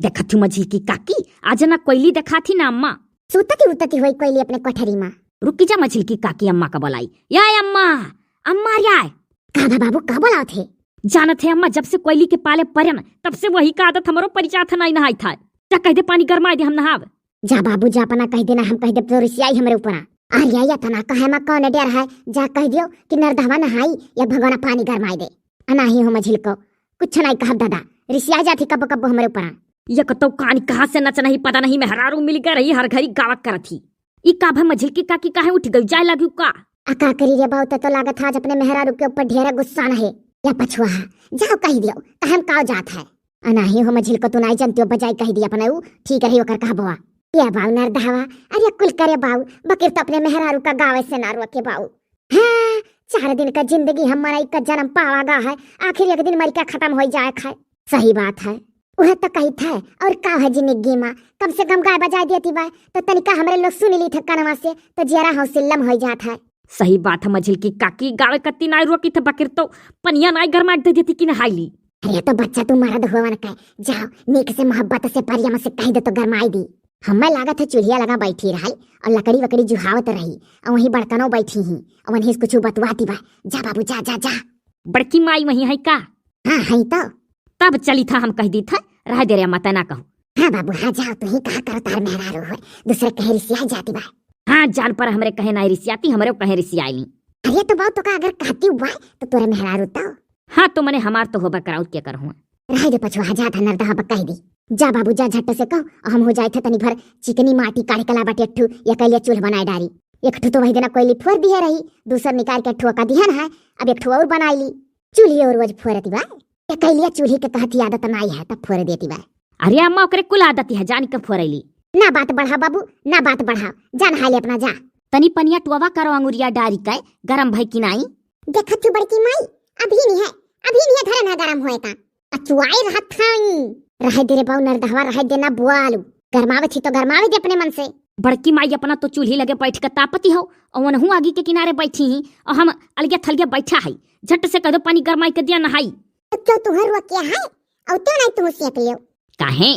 देखा थी मझिल की काकी आज ना कोयली देखा थी ना अम्मा। सुतती उतती हुई कोयली अपने कोठरी में। रुकी जा मझिल की काकी अम्मा का बोलाई। या अम्मा अम्मा याय काबा बाबू का बोला थे? जानत है अम्मा, जब से कोयली के पाले परे न तब से वही का आदत हमारो परिचा था नहीं नहाई था। जा कह दे पानी गरमा दे हम नहाव। जा बाबू जा अपना कह देना, हम कह दे तो रिसियाई हमरे ऊपर आरिया या तना कहे मा कौन डर है। जा कह दियो कि नरधवा नहाई या भगवाना पानी गरमाई दे। अनाही हो मझिल को कुछ नहीं कहा दादा, रिसिया जाती कब कब हमरे ऊपर। ये कतो कहानी कहाँ से नच नहीं पता नहीं, मेहरारू मिल गए रही हर घड़ी गावक कर थी। ई का भा मझिल की काकी काहे उठ गई, जाए लगी का? अका करी रे बहुत तो लागत आज अपने मेहरारू के ऊपर ढेर गुस्सा है या पछुआ है। जाओ कह दियो हम काव जात है। अनाही हो मझिल को तू नहीं जानती हो, बजाई कह दिया अपना ठीक रही होकर कहा बुआ या बाऊ नरधवा। अरे कुल करे बाऊ बकीर तो अपने मेहरारू का गावे से ना रोके बाऊ। हाँ 4 दिन का जिंदगी हमारा का जन्म पावागा है, आखिर एक दिन मर के खत्म हो जाए खाए। सही बात है वह तो कही था। और का है जिंदगी में कम से कम गाय बजा देती बा तो तनिका हमरे लोग सुन ली थे कनवा से तो जरा हौसलम हो जात है। सही बात है मझिल की काकी, गावे कत्ती नाई रोकी थे बकीर तो पनिया नाई घर में दे देती कि नहाई ली। अरे तो बच्चा तू मरद हुआ न कह, जाओ नीक से मोहब्बत से परिया से कह दे तो गरमाई दी। हमें लागत है चूल्हिया लगा बैठी रही और लकड़ी वकड़ी जुहावत रही और वहीं बर्तनों बैठी ही और वहीं कुछ बतवाती बा। जा बाबू जा जा जा। बड़की माई वहीं है का? हाँ है तो तब चली था हम कह दी था रह दे रे माता ना कहूँ। हाँ बाबू हाँ जाओ तू ही कहा करो तार मेहरारू है दूसरे कहे रिसिया जाती बा। हाँ जान पर हमरे कहे ना रिसियाती हमरे कहे रिसियाई। अरे तो बात तो का अगर कहती हुआ तो तोरे मेहरारू तो हाँ तो मने हमार तो होबा कराउत क्या कर हुआ। रह दे पछुआ जा था नरदहा कह दी। जा बाबू जा झट से कहो और हम हो जाए थे तनी भर चिकनी माटी काढ़ कला बाटे अट्ठू या कैलिया चूल्ह बनाए डारी। एक ठू तो वही देना कोयली फोर दिया रही, दूसर निकाल के अट्ठुआ का दिहन है। अब एक ठू और बनाई ली चूल्ही और रोज फोरती बा। या कैलिया चूल्ही के कहती आदत नहीं है तब फोर देती बा। अरे अम्मा ओकरे कुल आदत है जानी कब फोरैली। ना बात बढ़ा बाबू ना बात बढ़ा, जा नहा ले अपना जा। तनी पनिया टुवा करो अंगुरिया डारी के गरम भई कि नहीं। देखत तू बड़की माई अभी नहीं है धरना गरम होए ता अचुआई रहत थाई। रह दे रे बाऊ नरदहवा रह देना बुआलू गरमावे थी तो गरमावे दे अपने मन से। बड़की माई अपना तो चूल्ही लगे बैठ के तापती हो और वनहू आगी के किनारे बैठी ही और हम अलगे थलगे बैठा है। झट से कह दो पानी गरमाई के दिया नहाई। तो क्यों तुहर रुआ क्या है और तो नहीं तुम सेक लियो काहे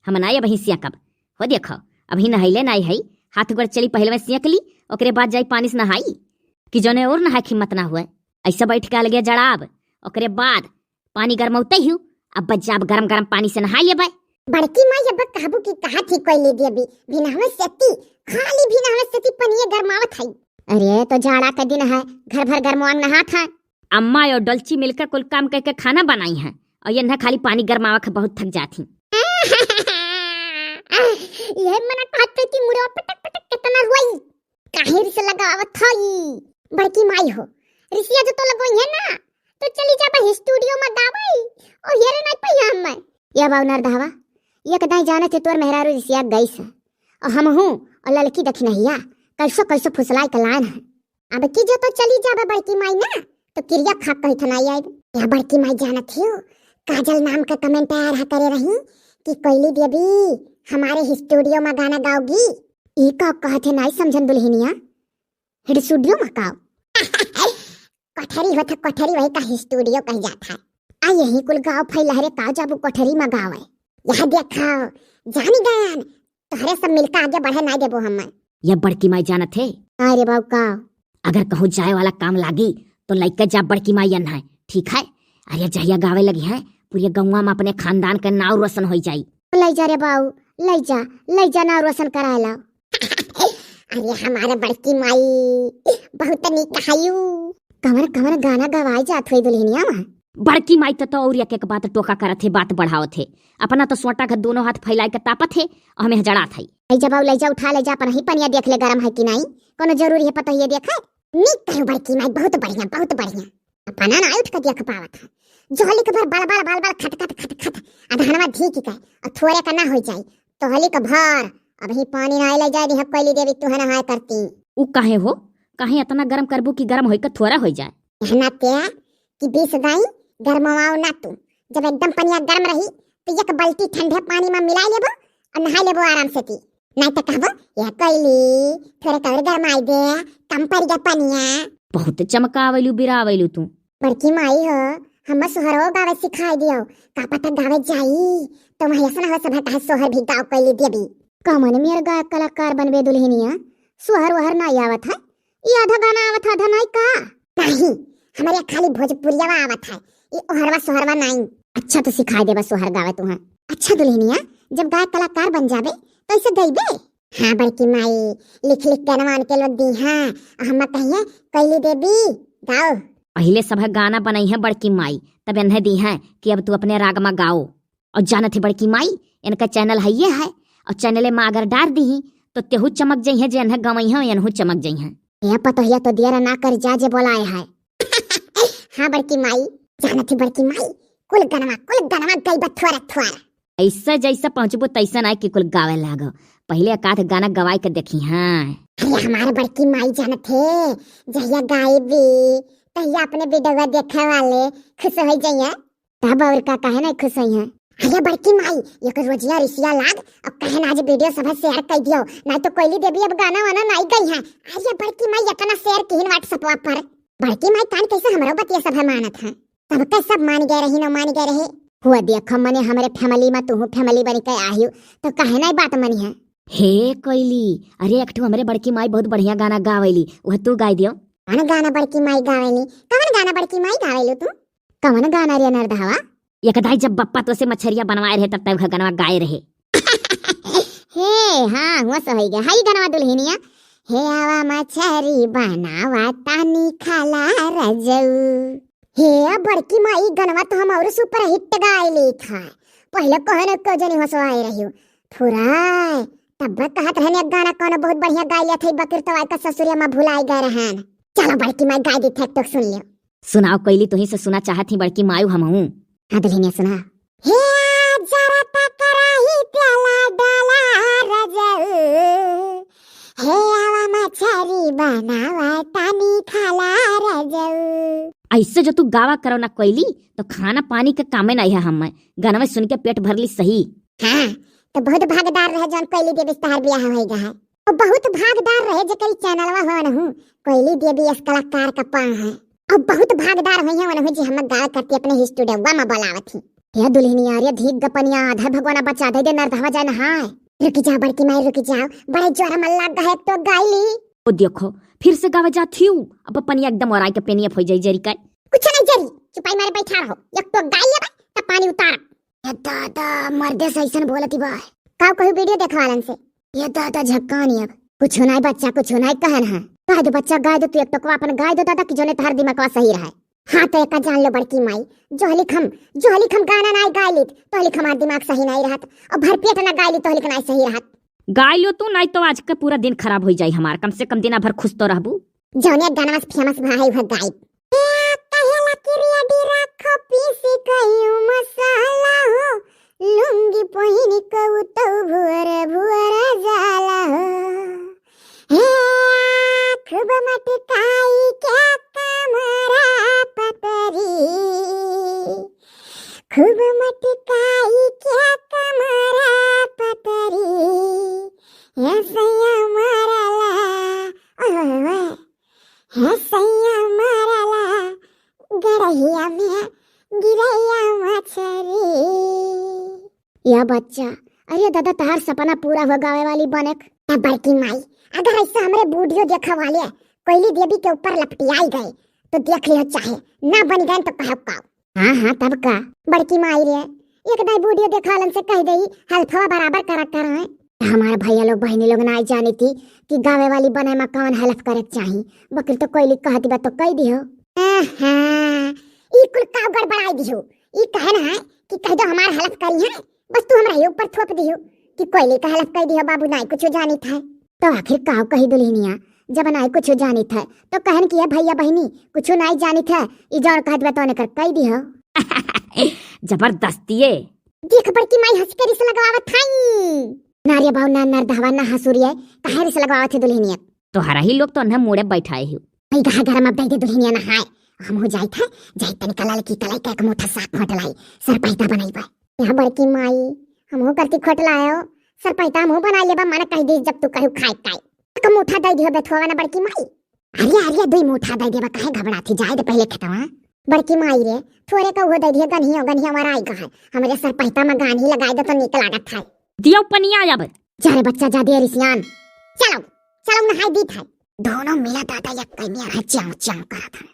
हम ना अभी सिया कब हो देखो अभी नहाइले नहीं है। हाथ गोड़ चली पहले में सेक ली ओकरे बाद जाई पानी से नहाई कि जोने और नहाए हिम्मत ना हुए। ऐसा बैठ के अलगे जड़ाब ओकरे बाद पानी गरमौते ही अब बच्चा गरम गरम पानी से नहा लेबै। बड़की माई अब कहबू की कहा थी कोई ले दे अभी बिना हमें सेती खाली बिना हमें सेती पनिए गरमावत है। अरे तो जाड़ा का दिन है घर भर गरमांग नहा था। अम्मा और डलची मिलकर कुल काम करके खाना बनाई है और ये न खाली पानी गरमावा के बहुत थक जाती। ये मना कहते कि मुड़वा पटक पटक कितना रोई काहे रिस लगावत थई। बड़की माई हो रिसिया जो तो लगोई है ना तो चली जा बा स्टूडियो में गावई और हेरे नहीं पइया हम या बाऊ नरदहवा ये कदाई जाने थे तोर मेहरारू रिसिया गई से और हम हूं और लड़की देखी नहीं कैसो फुसलाई कलान है। अब की जो तो चली जा बा बड़की माई ना तो क्रिया खा कही थनाई आई। या बड़की माई जानत थियो काजल नाम का कमेंट आया करे रही कि कोयली देवी हमारे स्टूडियो में गाना गाओगी। ई का कहते नहीं समझन दुल्हनिया हिड स्टूडियो में गाओ कोठरी होता कोठरी वही का स्टूडियो कह जाता है। आ यही कुल गाँव फैलहरे का जब कोठरी में गाँव है यहाँ देखाओ जानी गान तोहरे सब मिलकर आगे बढ़े नहीं देबो हम। ये बड़की माई जानत है। अरे बाबू का अगर कहूँ जाए वाला काम लागी तो लइका जा बड़की माई है ठीक है। अरे जहिया गावे लगी है पूरे गौवा में अपने खानदान का नाव रोशन हो जाई। ले जा रे बाऊ ले जा नाव रोशन कराए ला। अरे हमारे बड़की माई बहुत नीक कहायू कमर कमर गाना गवाई जात हुई दुल्हनिया में। बड़की माई तो और एक बात टोका करत थे बात बढ़ाओ थे अपना तो सोटा का दोनों हाथ फैलाए के तापत थे और हमें जड़ा थे। ले जा उठा ले जा पर ही पनिया देख ले गरम है कि नहीं कोनो जरूरी है पता ये देखे नीक कहो बड़की माई बहुत बढ़िया अपना ना उठ के देख पावत है। जोहली के भर बाल बाल खट खट अधनवा ढीक के और थोड़े का ना हो जाए तो हली का भर अभी पानी ना ले जाए दी कोयली देवी तू है नहाए करती। उ काहे हो काहे इतना गरम करबू कि गरम होई के थोड़ा हो जाए। कहना क्या कि 20 दाई गरमवाओ ना तू जब एकदम पनिया गरम रही तो एक बाल्टी ठंडे पानी में मिला लेबो और नहा लेबो आराम से ती नहीं तो कहबो ये कोयली थोड़े कर गरमाई दे कम पड़ गया पनिया। बहुत चमकावलू बिरावलू तू बड़की माई हो हम सुहरो गावे सिखाई दियो का पता गावे जाई तो वही ऐसा हो सब कहा सोहर भी गाँव कैली देवी कमन मेर गाय कलाकार बनबे दुल्हनिया सोहर वहर नहीं आवत है ये आधा गाना आवत है आधा नहीं का नहीं हमारे खाली भोजपुरिया आवत है ये ओहरवा सोहरवा नहीं अच्छा तो सिखाई देबा सोहर गावे तुहा अच्छा दुल्हनिया जब गाय कलाकार बन जाबे तो ऐसे गईबे हाँ बड़की माई लिख लिख के नवान के लोग दी हाँ हम कहिए कैली देवी गाओ पहले सब गाना बनाई है बड़की माई तब इन्हें दी है कि अब तू अपने राग में गाओ और जाना थी बड़की माई इनका चैनल है ये है और चैनल में अगर डाल दी तो तेहू चमक जाइ है जे इन्हें गवई है इनहू चमक जाइ है ये पतोहिया तो दिया ना कर जा जे बोलाए है हाँ बड़की माई जाना थी बड़की माई कुल गनवा गई बथुआरा थुआरा ऐसा जैसा पहुंचबो तैसा ना कि कुल गावे लागो पहले एक आध गाना गवाई के देखी हाँ अरे हमारे बड़की माई जाना थे जहिया गायबी तहिया अपने वीडियो देखे वाले खुश हो जाइए तब और का कहे ना खुश होई है अरे बड़की माई ये को रोजिया रिसिया लाग अब कहे ना आज वीडियो सब शेयर कर दियो नहीं तो कोयली देवी अब गाना वाना नहीं गई है अरे बड़की माई इतना शेयर किन व्हाट्सएप पर बड़की माई कान कैसे हमरो बतिया सब मानत है सबके सब मान गए रही न मान गए रहे हुआ देखो मने हमारे फैमिली में तू फैमिली बन के आहियो तो कहे ना बात मनी है हे कोयली अरे एक हमारे बड़की माई बहुत बढ़िया गाना गावेली वह तू गाई दियो कौन गाना बड़की माई गावेली कौन गाना बड़की माई गावेली तू कौन गाना रे नरदहवा एक दाई जब बप्पा तो से मछरिया बनवाए रहे तब तक गाना गाए रहे हे हाँ हुआ सही गया हाई गाना दुल्हनिया हे आवा मछरी बनावा तानी खाला रजऊ हे बड़की माई गनवा तो हम और सुपर हिट गायली था पहले कहने को जनी हंसवाए रहियो फुराय तब कहत रहने गाना कौन बहुत बढ़िया गायले थे बकर तो का ससुरिया में भुलाई गए रहन चलो बड़की माई गाय दी थे तो सुन लियो सुनाओ कोयली तुही से सुना चाहती बड़की मायू हम हूँ हाँ दुल्हनिया सुना हे जरा तकराही प्याला डाला रजऊ हे आवा मछरी बनावा तानी खाला रजऊ ऐसे जो तू गावा करो ना कोयली तो खाना पानी के कामे नहीं है हम गाना सुन के पेट भरली सही हाँ तो बहुत भागदार रहे जौन कोयली देवी स्टार बियाह होएगा है और बहुत भागदार रहे जो कई चैनलवा हो न हूं कोयली देवी इस कलाकार का पा है और बहुत भागदार होई है न जी हम गाय करती अपने स्टूडियो में बोलावत थी ये दुल्हनी आ रे धीक गपनिया आधा भगवाना बचा दे नरधवा जाए नहाय रुक जा बड़की माई रुक जाओ बड़े जोर में लग गए तो गायली ओ देखो फिर से गावे जाती हूँ अब पनिया एकदम और के पेनिया हो जाई जरी का कुछ नहीं जरी चुपाई मारे बैठा रहो एक तो गाय लेबा त पानी उतार ये दादा मर्दे सैसन बोलती बा का कोई वीडियो देखवालन से ये दादा झक्कानी अब कुछ नहीं बच्चा कुछ नहीं कहन है कह दो बच्चा गाय दो तू एक तो अपन गाय दो दादा की जोने तार दिमाग का सही रहे हाँ तो एक जान लो बड़की माई जो लिखम गाना नहीं गायली तो लिखम दिमाग सही नहीं रहत और भरपेट ना गायली तो लिखना सही रहत गाय लो तू नहीं तो आज का पूरा दिन खराब हो जाए हमार कम से कम दिन भर खुश तो रहबू जोने गाना फेमस भाई वह गाय कहेला कि रेडी रखो पीसी कहियो मसाला हो लुंगी पहिनी को तो भुअर जाला हो हे खूब मटकाई क्या कमरा पतरी खूब मटकाई क्या कमरा पतरी हे सैया मारला ओए हे सैया मारला गड़हिया में गिरैया मछरी या बच्चा अरे दादा तार सपना पूरा हो गावे वाली बनक बड़की माई अगर ऐसा हमरे वीडियो देखा वाले कोयली देवी के ऊपर लपटियाई गए तो देख लियो चाहे ना बन गए तो कहो काओ हाँ तब का बड़की माई रे एक दाई वीडियो देखालन से कह दई हल्फवा बराबर करा कर है हमारे भैया लोग बहनी लोग ना जानी थी कि गावे वाली बने में कौन हेल्प करे चाहिए बकर तो कोयली कहती बा तो कह दियो ई कुल का गड़बड़ाई दियो ई कहना है कि कह दो हमार हेल्प करी है बस तू हमरा ऊपर थोप दियो कि कोयली का हेल्प कर दियो बाबू नहीं कुछ जानी था तो आखिर काव कही दुल्हनिया जब नहीं कुछ जानी था तो कहन किया भैया बहनी कुछ नहीं जानी था ई जौन कहत बताने कर कह दियो जबरदस्तीये देख बड़की माई हंस के रिस लगावत थाई नारिया बाऊ ना नरदहवा ना हसुरिया काहे रिस लगावत थे दुल्हनिया तो हरा ही लोग तो न मोड़े बैठाए हो भाई कहा घर में दे दुल्हनिया ना हाय हम हो जाई था जाई तन कलाल की कलाई का एक मोटा साथ फटलाई सर पैता बनाई बा यहां बड़की माई हम हो करती खटलायो सर पैता हम हो बना लेबा माने कह दे जब तू कहू खाए काई का मुठा दे दियो बेथवा ना बड़की माई अरे दुई मुठा दे देबा काहे घबराती जाए दे पहले खतवा बड़की माई रे थोड़े का वो दे दिए गन्हियो मारा आई है हमरे सर पहिता में गान ही लगाई दे तो निक लागत है। दियो पनिया अब। जा रे बच्चा जा दे रिसियान। चलो चलो नहाई दी था। दोनों मिला दादा एक कन्या है चाव चाव करा था।